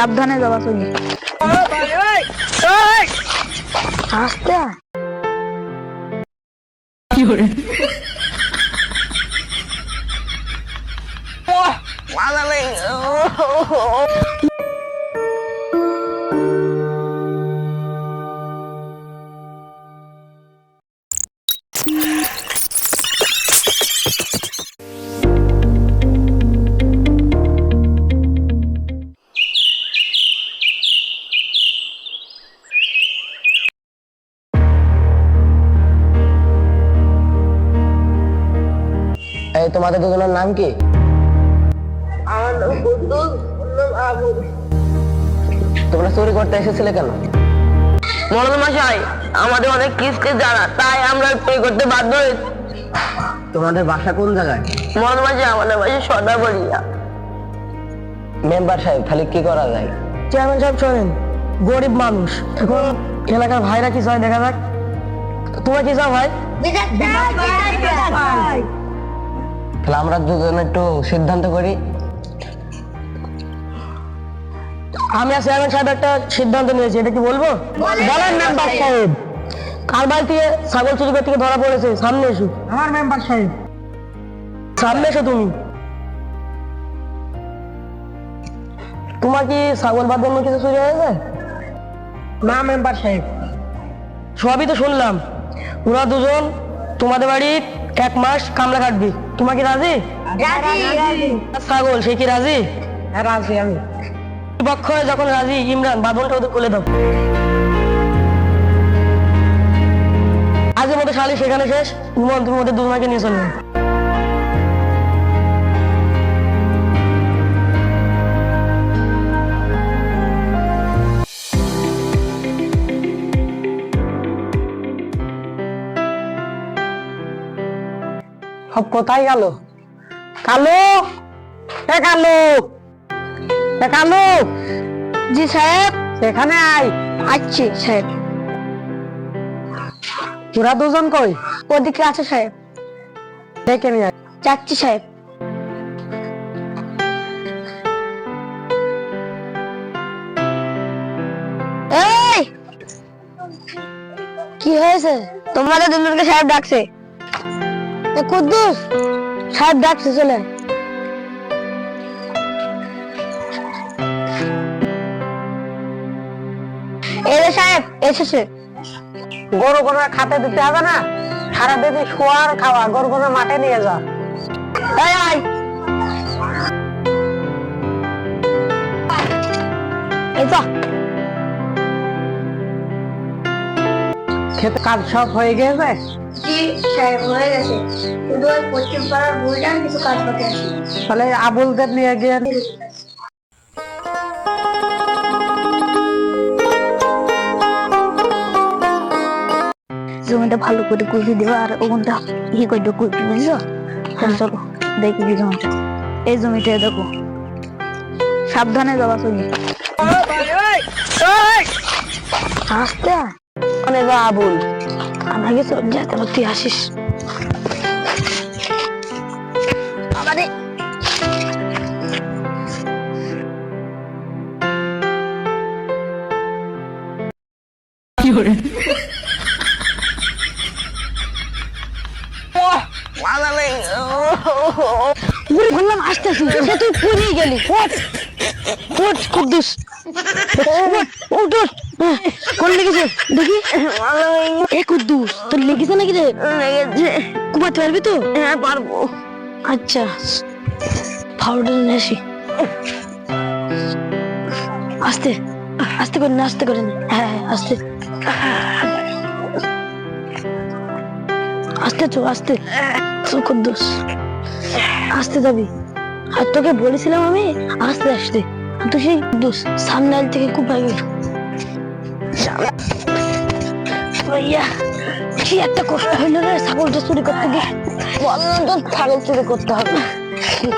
সাবধানে যাবা তুমি। আস্তে কি করে এই তোমাদের দুজনের নাম কি? আমার নাম কুদ্দুস, নাম আবুল। তোমরা চুরি করতে এসেছিলে কেন? মরদ মশাই, আমাদের অনেক কিস্তি জানা, তাই আমরা পে করতে বাধ্য হয়েছি। তোমাদের বাসা কোন জায়গায়? মরদ মশাই, আমাদের বাসা সদাবরিয়া। মেম্বার সাহেব, খালি কি করা যায়? চেয়ারম্যান সাহেব শোনেন, গরিব মানুষ, এখন এলাকার ভাইরা কি চায় দেখা যাক। তোমরা কি চাও ভাই? তাহলে আমরা দুজন একটু সিদ্ধান্ত করি। আমি আর চেয়ারম্যান সাহেব একটা সিদ্ধান্ত নিয়েছি, এটা কি বলবো? বলেন মেম্বার সাহেব। কার বাড়ি থেকে ছাগল চুরি করতে গিয়ে ধরা পড়েছে? সামনে এসো। আমার মেম্বার সাহেব, সামনে এসো তুমি। তোমার কি ছাগল বাদ অন্য কিছু চুরি হয়েছে? না মেম্বার সাহেব, সবই তো শুনলাম। ওরা দুজন তোমাদের বাড়ির 1 মাস কামলা কাটবি, তোমার কি রাজি? ছাগল সে কি রাজি? হ্যাঁ রাজি আমি। পক্ষ হয়ে যখন রাজি, ইমরান বাঁধনটা ওদের খুলে দাও। আজের মতো শালি সেখানে শেষ। ইমরান তুমি ওদের দুজনকে নিয়ে চলবে। সব কোথায় গেল? কালু, এ কালু, এ কালু। জি সাহেব। এখানে আয়। আচ্ছি সাহেব। তোরা দুজন কই? ওদিকে আছে সাহেব। ডেকে নিয়ে আয়। যাচ্ছি সাহেব। এই কি হয়েছে? তোমাদের দুজনকে সাহেব ডাকছে। কুদ্দুস সাহেব ডাকছে, চলে। এই সাহেব এসেছে। গরু কোনো খাতে দিতে হবে না, সারা দিদি শোয়ার খাওয়া, গরু কোনো মাঠে নিয়ে যা। এই আয়। এই যা। খেতে কাজ সব হয়ে গেছে? জি সাহেব, হয়ে গেছে, শুধু ওই পশ্চিম পাড়ার বুড়িটার কিছু কাজ বাকি আছে। তাহলে আবুলদের নিয়ে গিয়ে জমিটা ভালো করে কুচি দেবো আর ওখানটা ই করবে কুচি, বুঝছো? চলো দেখি কি জমিটা। এই জমিটা দেখো, সাবধানে যাবা তুমি। আসতে মানে আবুল, আমাকে চল যেতে হবে, তুই আসিস। আমাদের কি করে বললাম আসতেছি, সে তুই পুরি গেলি। কুদ্দুস কোন লেগেছে দেখি। এ কুদ্দুস, তোর লেগেছে নাকি রে? ঘুমাতে পারবি তো? হ্যাঁ পারবো। আচ্ছা, পাউডার নিয়ে আসি। আস্তে আস্তে করে না, আস্তে করে নে। হ্যাঁ আস্তে আস্তে চো, আস্তে চো কুদ্দুস, আস্তে যাবি। আর তোকে বলেছিলাম আমি আস্তে আসতে, তুই সেই কুদ্দুস সামনে থেকে খুব ভাগি। কি একটা কষ্ট হইলো রে ছাগলটা চুরি করতে গিয়ে। বললাম তো ছাগল চুরি করতে হবে,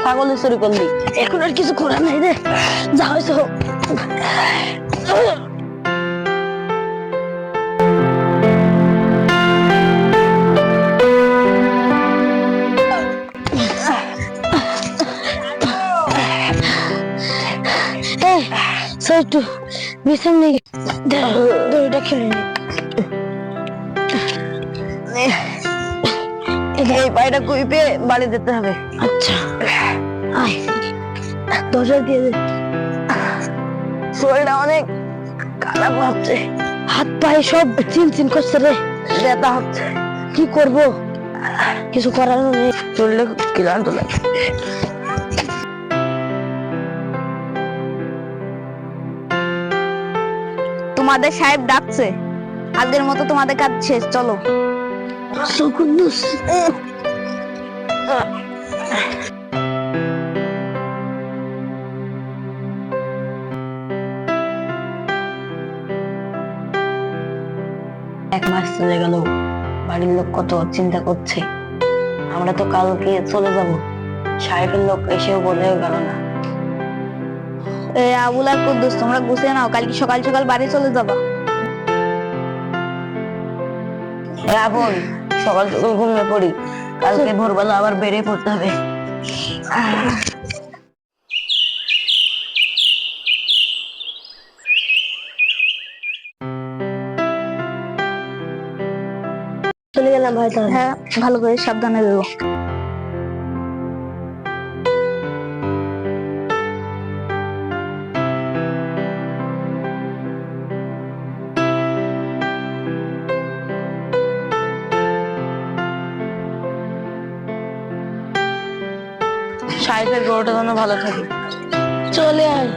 ছাগলের চুরি করলি। এখন আর কিছু করার নাই রে, যা হয়েছে হোক। একটু বিশ্রাম নেই, দড়িটা খেলে নি। এই পায়টা কুইপে বাড়ি যেতে হবে। আচ্ছা আয়, দরজা দিয়ে দে। শরীরটা অনেক খারাপ হচ্ছে, হাত পায়ে সব চিনচিন করছে রে, ব্যথা হচ্ছে, কি করব? কিছু করার নেই। শরীরে খুব ক্লান্ত লাগে। তোমাদের সাহেব ডাকছে, আজকের মতো তোমাদের কাজ শেষ, চলো। কুদ্দুস, এক মাস চলে গেল, বাড়ির লোক কত চিন্তা করছে। আমরা তো কালকে চলে যাব, সাহেবের লোক এসেও বলেও গেল না। আবুল আর কুদ্দুস, তোমরা গুছিয়ে নাও, কালকে সকাল সকাল বাড়ি চলে যাবা। রাবণ, সকাল সকাল ঘুমিয়ে পড়ি, কালকে ভোরবেলা আবার বেরিয়ে পড়তে হবে। চলে গেলাম ভাই তাহলে। হ্যাঁ, ভালো করে সাবধানে বেরো। সাহেবের গরুটা যেন ভালো থাকে। চলে আয়।